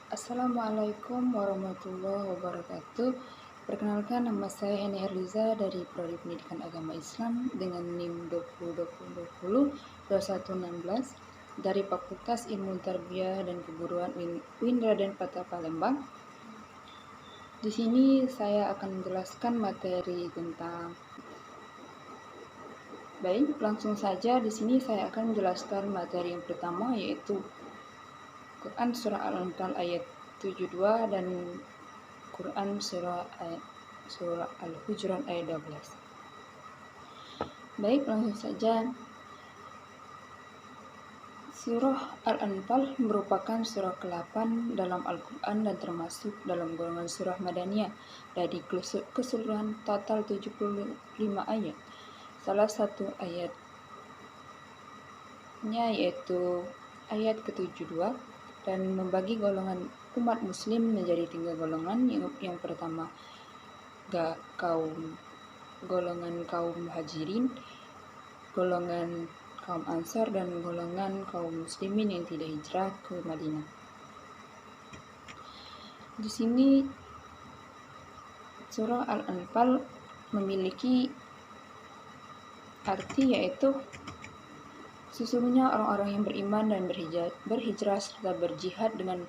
Assalamualaikum warahmatullahi wabarakatuh. Perkenalkan, nama saya Heni Herliza dari Prodi Pendidikan Agama Islam dengan NIM 2020-2116 dari Fakultas Ilmu Tarbiyah dan Keguruan UIN Raden Patah Palembang. Di sini saya akan menjelaskan materi tentang langsung saja. Di sini saya akan menjelaskan materi yang pertama, yaitu Quran Surah Al-Anfal ayat 72 dan Quran Surah Al-Hujurat ayat 12. Langsung saja. Surah Al-Anfal merupakan surah ke-8 dalam Al-Quran dan termasuk dalam golongan surah Madaniyah dari keseluruhan total 75 ayat. Salah satu ayatnya yaitu ayat ke-72 dan membagi golongan umat muslim menjadi 3 golongan. Yang pertama, golongan kaum muhajirin, golongan kaum ansar, dan golongan kaum muslimin yang tidak hijrah ke Madinah. Di sini surah Al-Anfal memiliki arti, yaitu sesungguhnya orang-orang yang beriman dan berhijrah serta berjihad dengan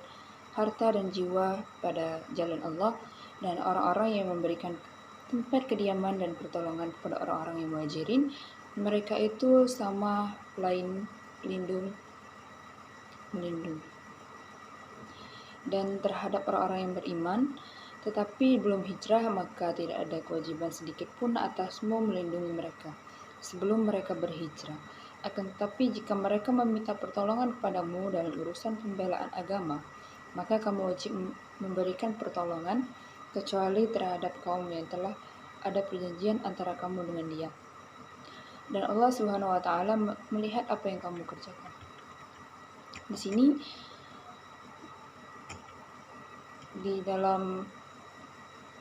harta dan jiwa pada jalan Allah, dan orang-orang yang memberikan tempat kediaman dan pertolongan kepada orang-orang yang muhajirin, mereka itu sama lain melindungi. Dan terhadap orang-orang yang beriman tetapi belum hijrah, maka tidak ada kewajiban sedikit pun atasmu melindungi mereka sebelum mereka berhijrah. Akan tetapi jika mereka meminta pertolongan kepadamu dalam urusan pembelaan agama, maka kamu wajib memberikan pertolongan, kecuali terhadap kaum yang telah ada perjanjian antara kamu dengan dia. Dan Allah Subhanahu wa Ta'ala melihat apa yang kamu kerjakan. Di sini di dalam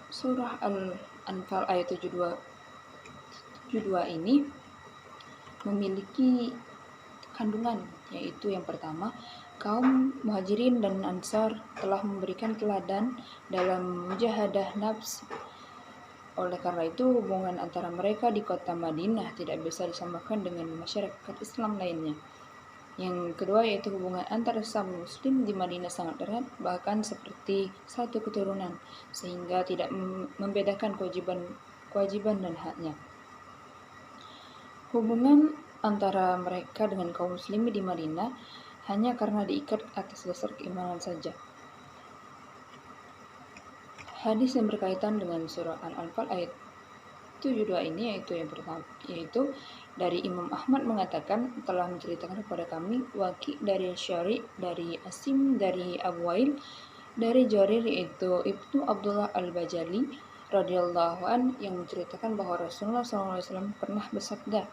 surah Al-Anfal ayat 72 ini memiliki kandungan, yaitu yang pertama, kaum muhajirin dan ansar telah memberikan teladan dalam mujahadah nafs. Oleh karena itu, hubungan antara mereka di kota Madinah tidak bisa disamakan dengan masyarakat Islam lainnya. Yang kedua, yaitu hubungan antara sesama muslim di Madinah sangat erat, bahkan seperti satu keturunan, sehingga tidak membedakan kewajiban dan haknya. Hubungan antara mereka dengan kaum muslimin di Madinah hanya karena diikat atas dasar keimanan saja. Hadis yang berkaitan dengan surah Al-Anfal ayat 72 ini yaitu yang pertama, yaitu dari Imam Ahmad mengatakan, telah menceritakan kepada kami Waki dari Syari, dari Asim, dari Abu Wail, dari Jarir, yaitu Ibnu Abdullah Al-Bajali radhiyallahu an, yang menceritakan bahwa Rasulullah SAW pernah bersabda,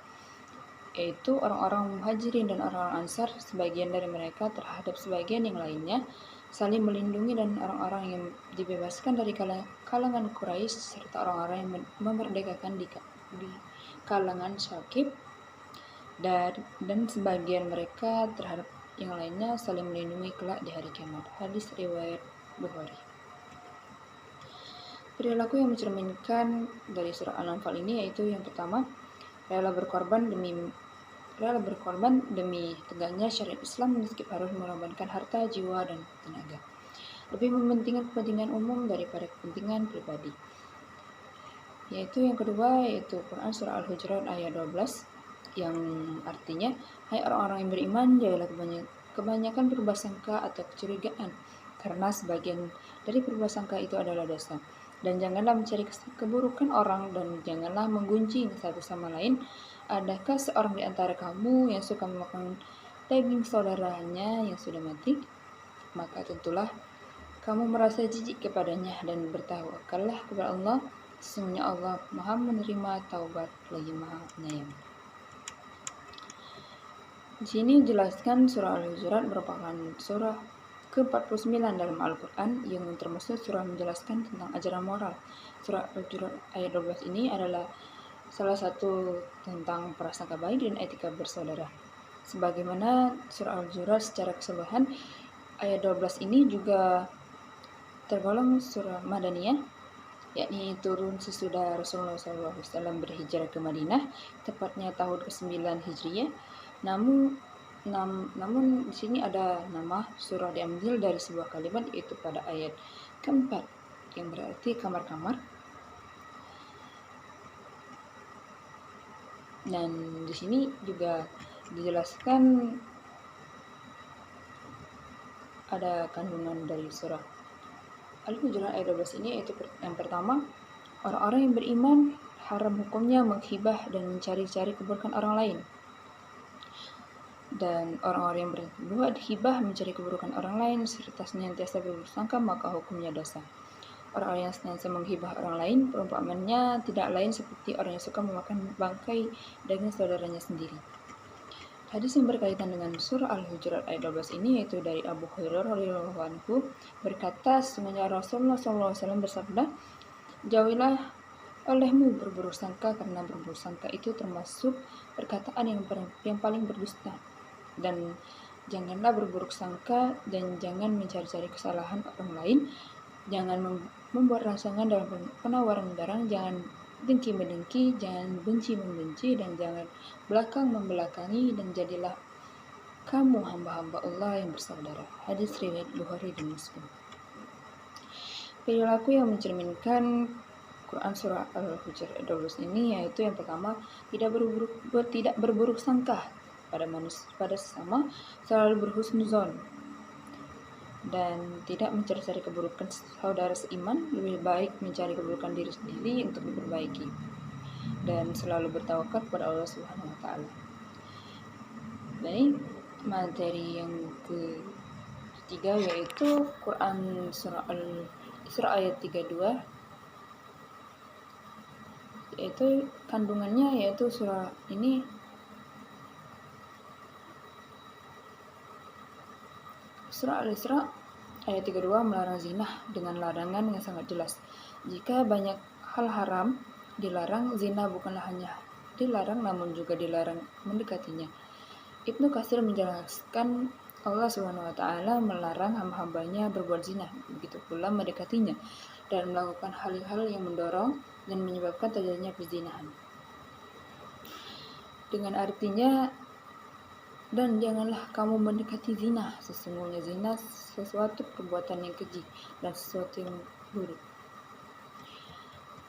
yaitu orang-orang muhajirin dan orang-orang ansar, sebagian dari mereka terhadap sebagian yang lainnya saling melindungi, dan orang-orang yang dibebaskan dari kalangan Quraisy serta orang-orang yang memerdekakan di kalangan Syakib, dan sebagian mereka terhadap yang lainnya saling melindungi kelak di hari kiamat. Hadis riwayat Bukhari. Perilaku yang mencerminkan dari surah Al-Anfal ini yaitu yang pertama, rela berkorban demi tegaknya syariat Islam meski harus mengorbankan harta, jiwa, dan tenaga. Lebih mementingkan kepentingan umum daripada kepentingan pribadi. Yaitu yang kedua, yaitu Quran Surah Al-Hujurat ayat 12, yang artinya, hai orang-orang yang beriman, jauhilah kebanyakan berprasangka atau kecurigaan, karena sebagian dari berprasangka itu adalah dosa. Dan janganlah mencari keburukan orang, dan janganlah menggunjing satu sama lain. Adakah seorang di antara kamu yang suka memakan daging saudaranya yang sudah mati? Maka tentulah kamu merasa jijik kepadanya, dan bertawakallah kepada Allah. Sesungguhnya Allah Maha menerima taubat lagi Maha penyayang. Di sini dijelaskan surah Al-Hujurat merupakan surah ke-49 dalam Al-Quran yang termasuk surah menjelaskan tentang ajaran moral. Surah Al-Hujurat ayat 12 ini adalah salah satu tentang prasangka baik dan etika bersaudara. Sebagaimana surah Al-Hujurat secara keseluruhan ayat 12 ini juga tergolong surah Madaniyah, yakni turun sesudah Rasulullah SAW berhijrah ke Madinah, tepatnya tahun ke-9 Hijriah. Namun di sini ada nama surah diambil dari sebuah kalimat, yaitu pada ayat keempat, yang berarti kamar-kamar. Dan di sini juga dijelaskan ada kandungan dari surah Al-Hujurat ayat 12 ini, yaitu yang pertama, orang-orang yang beriman haram hukumnya menghibah dan mencari-cari keburukan orang lain. Dan orang-orang yang berbuat hibah mencari keburukan orang lain serta senantiasa berburuk sangka, maka hukumnya dosa. Orang-orang yang senantiasa menghibah orang lain, perumpamannya tidak lain seperti orang yang suka memakan bangkai daging saudaranya sendiri. Hadis yang berkaitan dengan surah Al-Hujurat ayat 12 ini, yaitu dari Abu Hurairah radhiyallahu anhu, berkata, sesungguhnya Rasulullah SAW bersabda, jauhilah olehmu berburuk sangka, karena berburuk sangka itu termasuk perkataan yang paling berdusta. Dan janganlah berburuk sangka dan jangan mencari-cari kesalahan orang lain. Jangan membuat rangsangan dalam penawaran barang, jangan dengki-mendengki, jangan benci-membenci, dan jangan belakang membelakangi, dan jadilah kamu hamba-hamba Allah yang bersaudara. Hadis riwayat Bukhari dan Muslim. Perilaku yang mencerminkan Quran surah Al-Hujurat 12 ini, yaitu yang pertama, tidak berburuk sangka pada sesama, selalu berhusnuzon, dan tidak mencari-cari keburukan saudara seiman, lebih baik mencari keburukan diri sendiri untuk diperbaiki, dan selalu bertawakal kepada Allah Subhanahu wa taala. Baik, materi yang ketiga yaitu Quran surah Al-Isra ayat 32, yaitu kandungannya, yaitu surah ini surah Al-Isra ayat 32 melarang zina dengan larangan yang sangat jelas. Jika banyak hal haram dilarang, zina bukanlah hanya dilarang namun juga dilarang mendekatinya. Ibnu Katsir menjelaskan Allah Subhanahu wa taala melarang hamba-hambanya berbuat zina, begitu pula mendekatinya, dan melakukan hal-hal yang mendorong dan menyebabkan terjadinya perzinahan. Dengan artinya, dan janganlah kamu mendekati zina, sesungguhnya zina sesuatu perbuatan yang keji dan sesuatu yang buruk.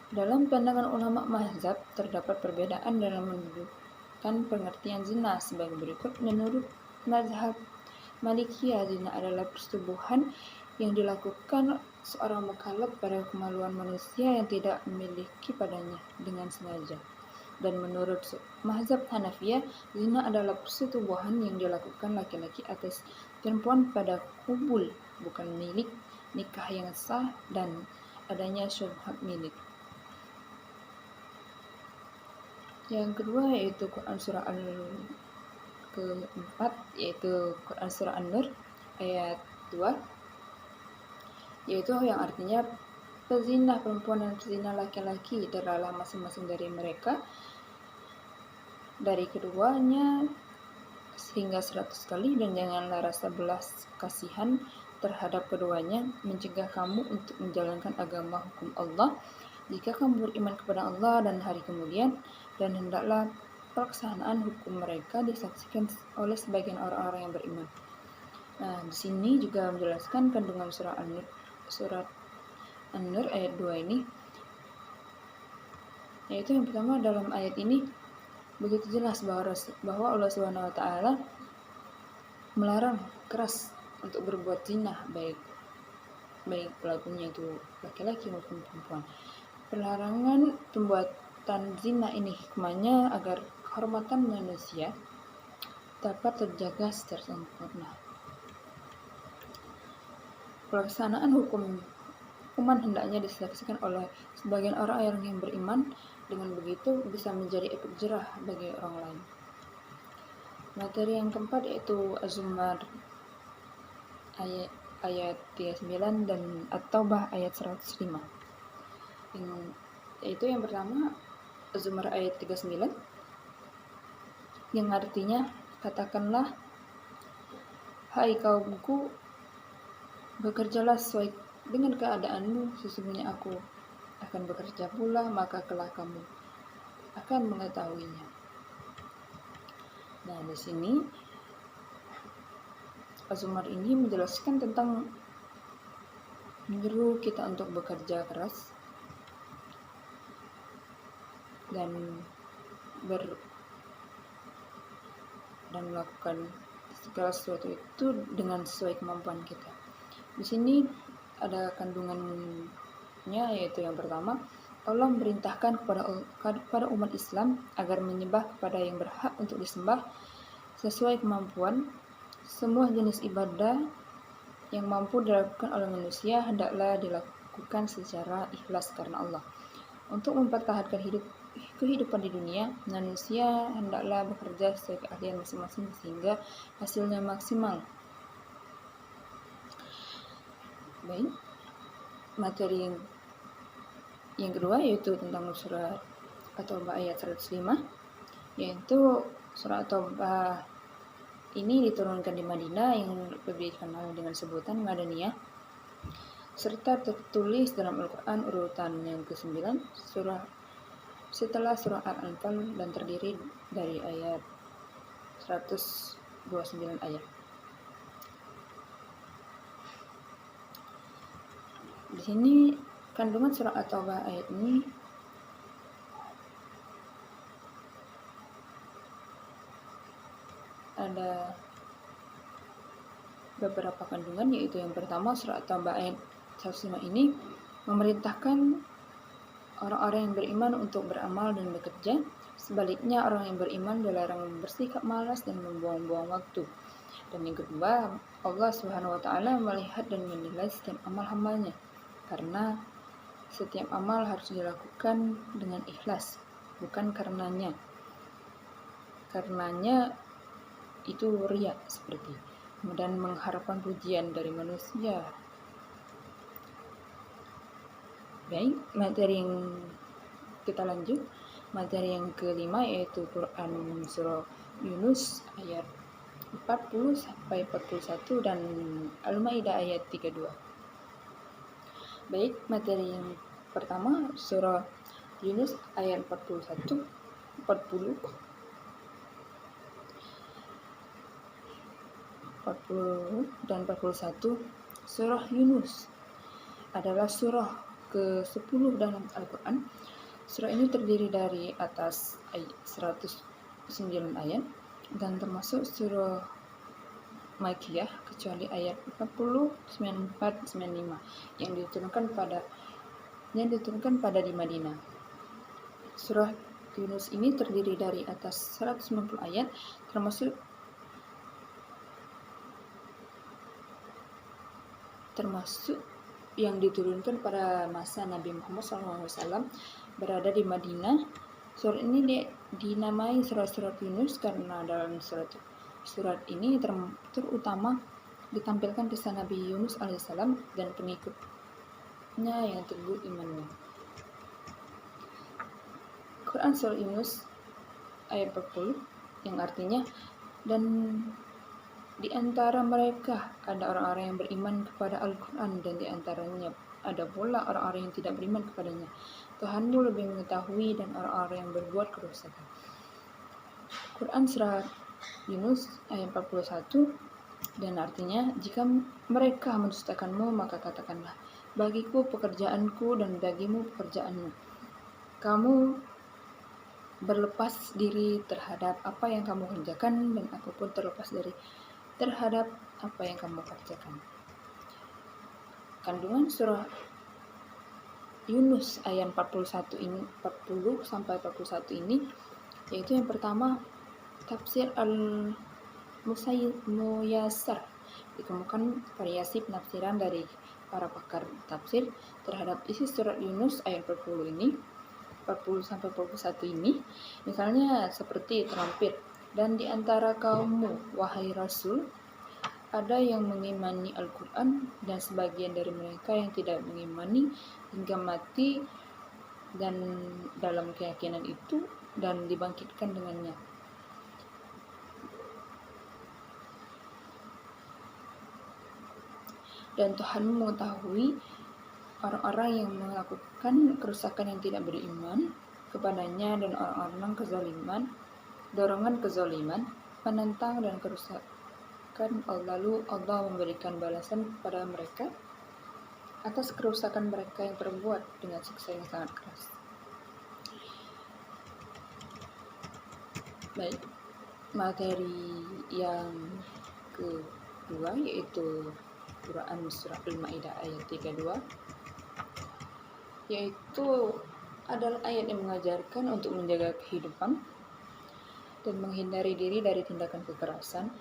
Dalam pandangan ulama mazhab terdapat perbedaan dalam menentukan pengertian zina sebagai berikut. Menurut mazhab Malikiyah, zina adalah persetubuhan yang dilakukan seorang mukallaf pada kemaluan manusia yang tidak memiliki padanya dengan sengaja. Dan menurut mazhab Hanafiyah, zina adalah persetubuhan yang dilakukan laki-laki atas perempuan pada hubul, bukan milik, nikah yang sah, dan adanya syubhat milik. Yang kedua yaitu Quran surah keempat, yaitu Quran surah An-Nur ayat 2, yaitu yang artinya pezina perempuan dan pezina laki-laki adalah masing-masing dari mereka, dari keduanya sehingga 100 kali, dan janganlah rasa belas kasihan terhadap keduanya mencegah kamu untuk menjalankan agama hukum Allah jika kamu beriman kepada Allah dan hari kemudian, dan hendaklah pelaksanaan hukum mereka disaksikan oleh sebagian orang-orang yang beriman. Nah, di sini juga menjelaskan kandungan surat An-Nur ayat 2 ini, yaitu yang pertama, dalam ayat ini begitu jelas bahwa Allah Subhanahu wa taala melarang keras untuk berbuat zina, baik pelakunya itu laki-laki maupun perempuan. Pelarangan pembuatan zina ini hikmahnya agar kehormatan manusia dapat terjaga secara sempurna. Pelaksanaan hukuman hendaknya disaksikan oleh sebagian orang yang beriman. Dengan begitu bisa menjadi efek jerah bagi orang lain. Materi yang keempat yaitu Az-Zumar ayat 39 dan At-Taubah ayat 105. Yaitu yang pertama Az-Zumar ayat 39, yang artinya, katakanlah, hai kaumku, Bekerjalah sesuai dengan keadaanmu, sesungguhnya aku akan bekerja pula, maka kelak kamu akan mengetahuinya. Nah, di sini Az-Zumar ini menjelaskan tentang menyuruh kita untuk bekerja keras dan melakukan segala sesuatu itu dengan sesuai kemampuan kita. Di sini ada kandungannya, yaitu yang pertama, Allah memerintahkan kepada umat Islam agar menyembah kepada yang berhak untuk disembah sesuai kemampuan. Semua jenis ibadah yang mampu dilakukan oleh manusia hendaklah dilakukan secara ikhlas karena Allah. Untuk mempertahankan kehidupan di dunia, manusia hendaklah bekerja sesuai keahlian masing-masing sehingga hasilnya maksimal. Baik, materi yang kedua yaitu tentang surat At-Taubah ayat 105, yaitu surat At-Taubah ini diturunkan di Madinah yang lebih dikenal dengan sebutan Madaniyah, serta tertulis dalam Al-Quran urutan yang ke-9 setelah surah Al-Anfal dan terdiri dari ayat 129 ayat. Di sini kandungan surah At-Taubah ayat ini ada beberapa kandungan, yaitu yang pertama, surah At-Taubah ayat 105 ini memerintahkan orang-orang yang beriman untuk beramal dan bekerja. Sebaliknya, orang yang beriman dilarang bersikap malas dan membuang-buang waktu. Dan yang kedua, Allah Subhanahu wa Ta'ala melihat dan menilai setiap amal hambanya, karena setiap amal harus dilakukan dengan ikhlas, bukan karenanya itu riya seperti, dan mengharapkan pujian dari manusia. Baik, materi yang kita lanjut, materi yang kelima yaitu Quran surah Yunus ayat 40 sampai 41 dan Al-Maidah ayat 32. Baik, materi yang pertama surah Yunus ayat 40 dan 41. Surah Yunus adalah surah ke-10 dalam Al-Quran. Surah ini terdiri dari atas 109 ayat dan termasuk surah Makkiyah kecuali ayat 40, 94, 95 yang diturunkan pada di Madinah. Surah Yunus ini terdiri dari atas 190 ayat termasuk yang diturunkan pada masa Nabi Muhammad SAW berada di Madinah. Surat ini dinamai surat-surat Yunus karena dalam surat ini terutama ditampilkan kisah Nabi Yunus alaihissalam dan pengikutnya yang teguh imannya. Quran surah Yunus ayat 40 yang artinya, dan di antara mereka ada orang-orang yang beriman kepada Al-Quran dan di antaranya ada pula orang-orang yang tidak beriman kepadanya. Tuhanmu lebih mengetahui dan orang-orang yang berbuat kerusakan. Quran surah Yunus ayat 41 dan artinya, jika mereka mendustakanmu maka katakanlah, bagiku pekerjaanku dan bagimu pekerjaanmu. Kamu berlepas diri terhadap apa yang kamu kerjakan dan aku pun terlepas terhadap apa yang kamu kerjakan. Kandungan surah Yunus ayat 40 sampai 41 ini yaitu yang pertama, tafsir al-Muyassar, ditemukan variasi penafsiran dari para pakar tafsir terhadap isi surat Yunus ayat 40 sampai 41 ini. Misalnya seperti terlampir, dan di antara kaummu wahai Rasul ada yang mengimani Al-Quran dan sebagian dari mereka yang tidak mengimani hingga mati dan dalam keyakinan itu dan dibangkitkan dengannya. dan Tuhanmu mengetahui orang-orang yang melakukan kerusakan yang tidak beriman kepadanya dan orang-orang dorongan kezaliman, penentang dan kerusakan. Lalu Allah memberikan balasan kepada mereka atas kerusakan mereka yang terbuat dengan siksa yang sangat keras. Baik, materi yang kedua yaitu Quran Surah Al-Ma'idah ayat 32, yaitu adalah ayat yang mengajarkan untuk menjaga kehidupan dan menghindari diri dari tindakan kekerasan.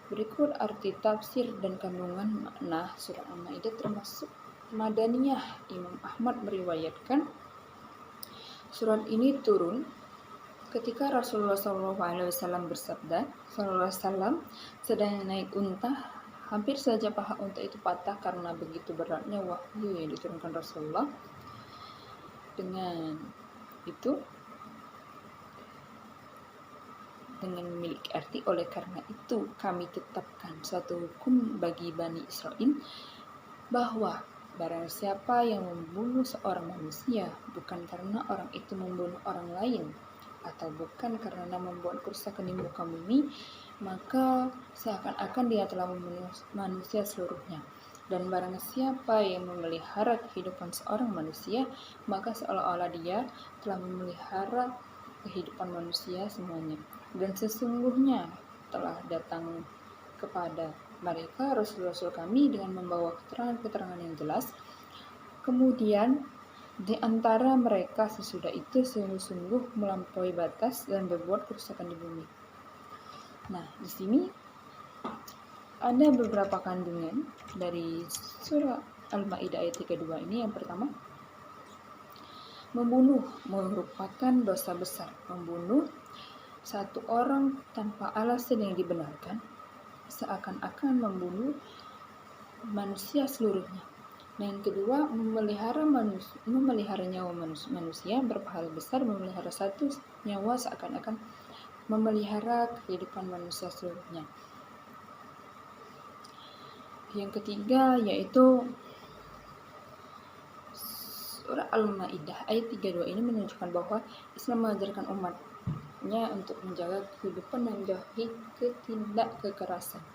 Berikut arti tafsir dan kandungan makna Surah Al-Ma'idah termasuk Madaniyah. Imam Ahmad meriwayatkan surat ini turun ketika Rasulullah SAW bersabda, SAW sedang naik unta, hampir saja paha unta itu patah karena begitu beratnya wahyu yang diturunkan Rasulullah. Dengan memiliki arti, oleh karena itu kami tetapkan suatu hukum bagi Bani Israel bahwa barang siapa yang membunuh seorang manusia bukan karena orang itu membunuh orang lain atau bukan karena membuat kerusakan di muka bumi, maka seakan-akan dia telah membunuh manusia seluruhnya. Dan barang siapa yang memelihara kehidupan seorang manusia, maka seolah-olah dia telah memelihara kehidupan manusia semuanya. Dan sesungguhnya telah datang kepada mereka Rasul-Rasul kami dengan membawa keterangan-keterangan yang jelas. Kemudian di antara mereka sesudah itu sungguh-sungguh melampaui batas dan berbuat kerusakan di bumi. Nah, di sini ada beberapa kandungan dari surah Al-Ma'idah ayat 32 ini. Yang pertama, membunuh merupakan dosa besar. Membunuh satu orang tanpa alasan yang dibenarkan seakan-akan membunuh manusia seluruhnya. Dan yang kedua, memelihara nyawa manusia berpahala besar. Memelihara satu nyawa seakan-akan memelihara kehidupan manusia seluruhnya. Yang ketiga yaitu surah Al-Ma'idah ayat 32 ini menunjukkan bahwa Islam mengajarkan umatnya untuk menjaga kehidupan dan menjauhi ketindak kekerasan.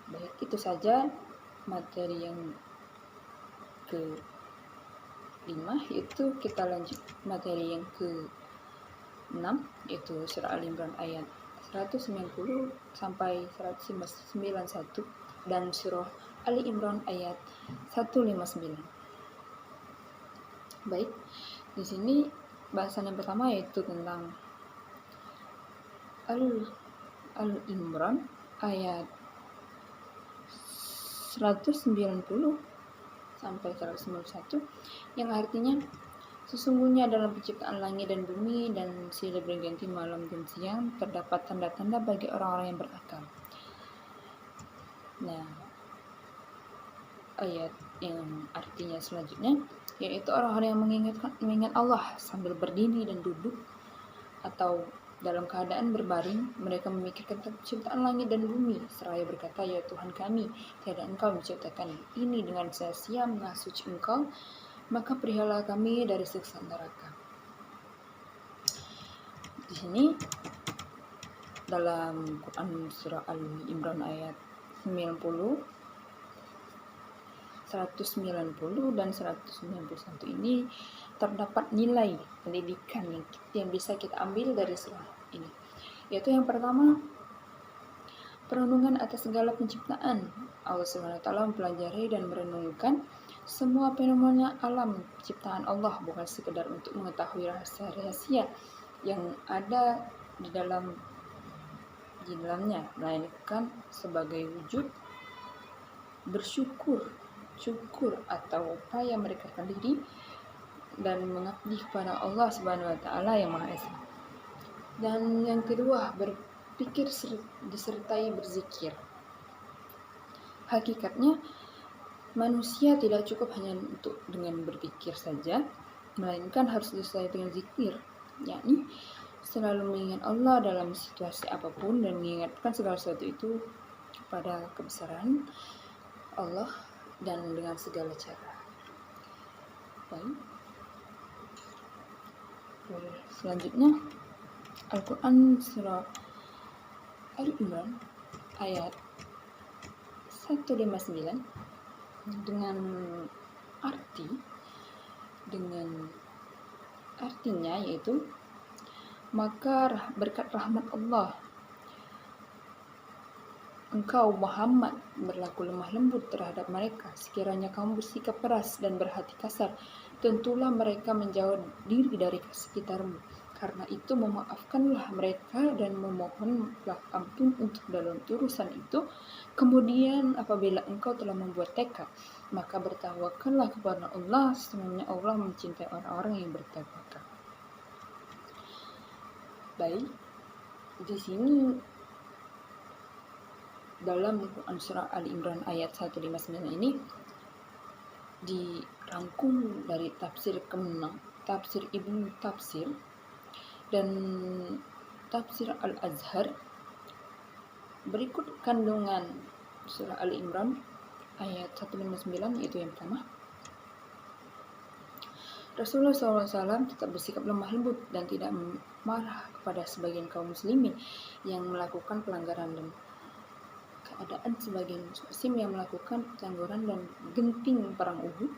Baik, itu saja materi yang ke-5, yaitu kita lanjut materi yang ke-6, yaitu surah Al-Imran ayat 190 sampai 191 dan surah Ali Imran ayat 159. Baik, di sini bahasan yang pertama yaitu tentang Al-Imran ayat 190 sampai 191 yang artinya, sesungguhnya dalam penciptaan langit dan bumi dan silih berganti malam dan siang terdapat tanda-tanda bagi orang-orang yang berakal. Nah, ayat yang artinya selanjutnya yaitu orang-orang yang mengingat Allah sambil berdiri dan duduk atau dalam keadaan berbaring. Mereka memikirkan tentang penciptaan langit dan bumi seraya berkata, ya Tuhan kami, tiada Engkau menciptakan ini dengan sia-sia, maha suci Engkau, maka peliharalah kami dari siksa neraka. Di sini dalam Quran surah Al-Imran ayat 90, 190 dan 191 ini terdapat nilai pendidikan yang bisa kita ambil dari surah ini, yaitu yang pertama, perenungan atas segala penciptaan. Allah SWT mempelajari dan merenungkan semua fenomena alam ciptaan Allah, bukan sekedar untuk mengetahui rahasia-rahasia yang ada di dalamnya, melainkan sebagai wujud bersyukur atau upaya mendekatkan diri dan mengabdi kepada Allah Subhanahu wa taala yang Maha Esa. Dan yang kedua, berpikir disertai berzikir. Hakikatnya manusia tidak cukup hanya dengan berpikir saja, melainkan harus disertai dengan zikir, yakni selalu mengingat Allah dalam situasi apapun dan mengingatkan segala sesuatu itu pada kebesaran Allah dan dengan segala cara. Baik. Selanjutnya Al-Quran surah Al-Imran ayat 159 dengan artinya yaitu, maka berkat rahmat Allah engkau Muhammad berlaku lemah lembut terhadap mereka. Sekiranya kamu bersikap keras dan berhati kasar, tentulah mereka menjauh diri dari sekitarmu. Karena itu memaafkanlah mereka dan memohonlah ampun untuk dalam urusan itu. Kemudian apabila engkau telah membuat tekad, maka bertawakallah kepada Allah. Sesungguhnya Allah mencintai orang-orang yang bertawakal. Baik, di sini dalam Quran surah Ali Imran ayat 159 ini dirangkum dari tafsir ke-6, tafsir Ibnu Tafsir dan tafsir Al-Azhar. Berikut kandungan surah Ali Imran ayat 159, yaitu yang pertama, Rasulullah SAW tetap bersikap lemah lembut dan tidak marah kepada sebagian kaum muslimin yang melakukan pelanggaran, dan keadaan sebagian muslim yang melakukan pelanggaran dan genting perang Uhud.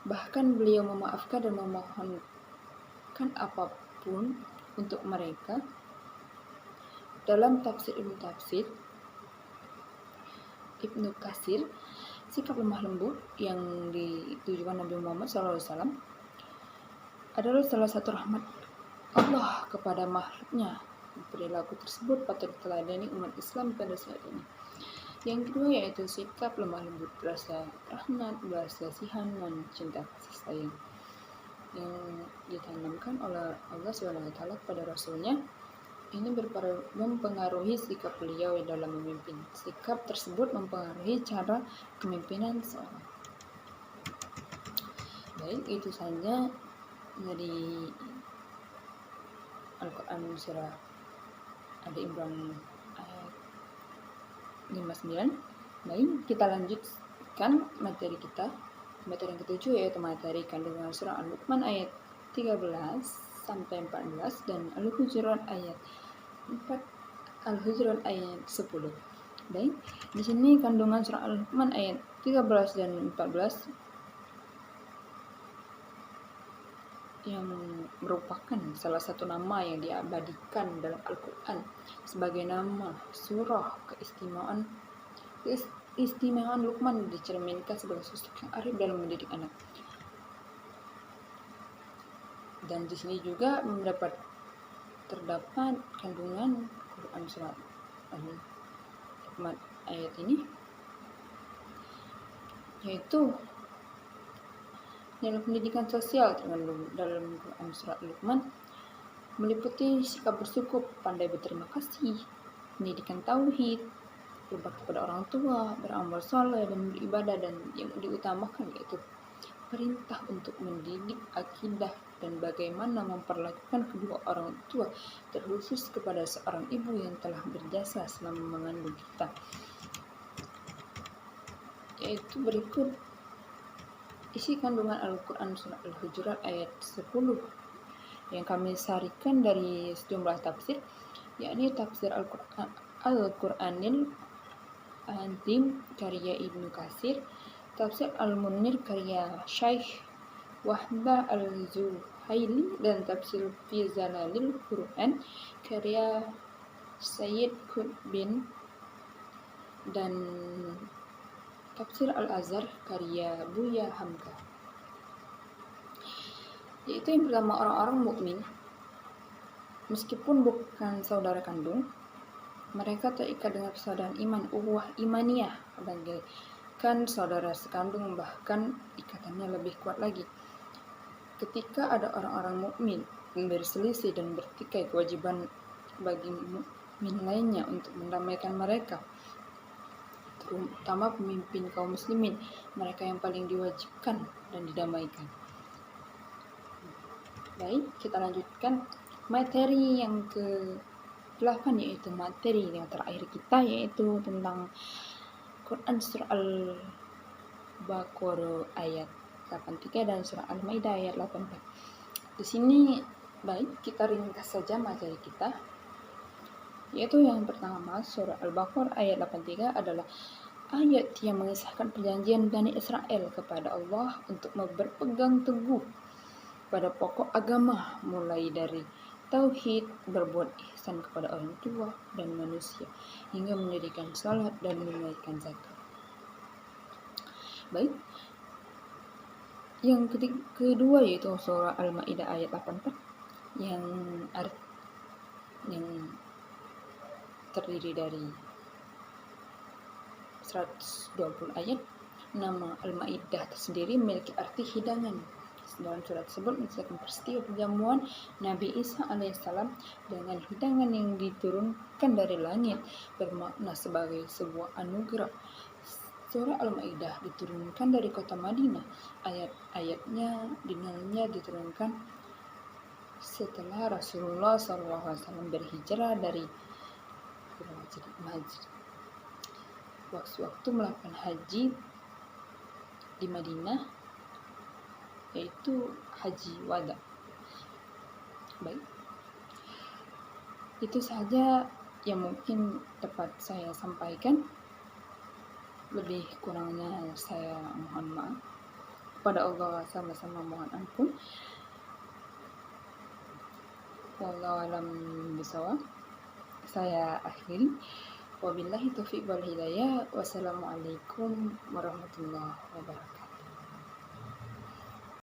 Bahkan beliau memaafkan dan memohonkan apapun untuk mereka. Dalam tafsir Ibnu Katsir, sikap lemah lembut yang ditujukan Nabi Muhammad SAW adalah salah satu rahmat Allah kepada makhluknya. Perilaku tersebut patut diteladani umat Islam pada saat ini. Yang kedua yaitu sikap lemah lembut, rasa rahmat, belas kasihan, dan cinta kasih sayang yang ditanamkan oleh Allah SWT pada Rasulnya. Ini mempengaruhi sikap beliau dalam memimpin. Sikap tersebut mempengaruhi cara kepemimpinan seorang. Baik, itu saja dari Al-Quran surah Ali Imran ayat 59. Baik, kita lanjutkan materi kita. Materi yang ketujuh yaitu materi kandungan surah Al-Luqman ayat 13 sampai 14 dan Al-Hujurat ayat 10. Baik, di sini kandungan surah Al-Luqman ayat 13 dan 14 yang merupakan salah satu nama yang diabadikan dalam Al-Quran sebagai nama surah. Keistimewaan Luqman dicerminkan sebagai sosok yang arif dalam mendidik anak. Dan di sini juga terdapat kandungan Quran surat Al-Luqman ayat ini, yaitu dalam pendidikan sosial dalam Quran surat Luqman meliputi sikap bersyukur, pandai berterima kasih, pendidikan tauhid, berbakti kepada orang tua, beramal saleh dan beribadah, dan yang diutamakan yaitu perintah untuk mendidik akidah dan bagaimana memperlakukan kedua orang tua, terkhusus kepada seorang ibu yang telah berjasa selama mengandung kita. Yaitu berikut isi kandungan Al-Quran surah Al-Hujurat ayat 10 yang kami sarikan dari sejumlah tafsir, yakni tafsir Al-Quranil Azim karya Ibnu Katsir, tafsir Al-Munir karya Syekh Wahbah Al-Zuhaili, dan tafsir Fi Zalalil Quran karya Sayyid Qutb bin, dan tafsir Al-Azhar karya Buya Hamka. Yaitu yang pertama, orang-orang mukmin meskipun bukan saudara kandung, mereka terikat dengan persaudaraan iman, ukhuwah imaniyah, bagaikan saudara sekandung, bahkan ikatannya lebih kuat lagi. Ketika ada orang-orang mukmin berselisih dan bertikai, kewajiban bagi mukmin lainnya untuk mendamaikan mereka, terutama pemimpin kaum muslimin, mereka yang paling diwajibkan dan didamaikan. Baik, kita lanjutkan materi yang ke-8, yaitu materi yang terakhir kita, yaitu tentang Quran surah Al-Baqarah ayat 83 dan surah Al-Maidah ayat 84. Di sini baik kita ringkas saja materi kita, yaitu yang pertama surah Al-Baqarah ayat 83 adalah ayat yang mengisahkan perjanjian Bani Israel kepada Allah untuk berpegang teguh pada pokok agama, mulai dari tauhid, berbuat ihsan kepada orang tua dan manusia, hingga mendirikan salat dan menunaikan zakat. Baik, yang kedua yaitu surah Al-Maidah ayat 84 yang terdiri dari 120 ayat. Nama Al-Maidah tersendiri memiliki arti hidangan. Dalam surat tersebut menceritakan peristiwa perjamuan Nabi Isa alaihissalam dengan hidangan yang diturunkan dari langit, bermakna sebagai sebuah anugerah. Surah Al-Maidah diturunkan dari kota Madinah. Ayat-ayatnya dinilainya diturunkan setelah Rasulullah SAW berhijrah dari waktu melakukan haji di Madinah, yaitu haji wada. Baik, itu saja yang mungkin dapat saya sampaikan. Lebih kurangnya saya mohon maaf. Kepada Allah sama-sama mohon ampun. Wallahu a'lam bishawab. Saya akhiri. Wabillahi taufiq wal hidayah. Wassalamualaikum warahmatullahi wabarakatuh.